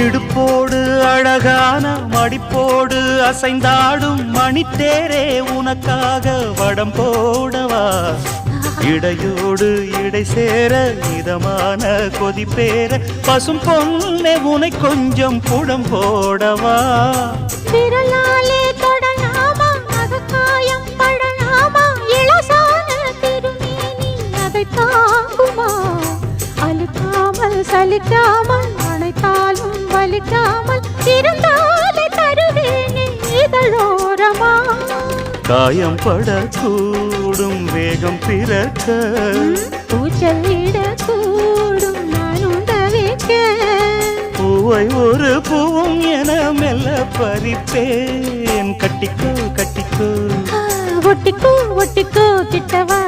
இடுப்போடு அழகான மடிப்போடு அசைந்தாடும் மணித்தேரே உனக்காக வடம் போடவா இடையோடு இடை சேர இதமான கொதிப்பேர பசும் பொன்னே உனை கொஞ்சம் புடம் போடவா விரலாலே தொடலாமா அகக்காயம் படலாமா இளசான திருமேனி அதை தாங்குமா அழுக்காமல் சலிக்காமல் அணைத்தாலும் வலிக்காமல் இருந்தாலே தருவேனே இதழோரமா காயம் படக்கூடும் வேகம் பிறக்க பூச்சல் விடக்கூடும் நானும் தவிக்க பூவை ஒரு பூவும் என மெல்ல பறிப்பேன் கட்டிக்கோ கட்டிக்கோ ஒட்டிக்கோ ஒட்டிக்கோ கிட்டவா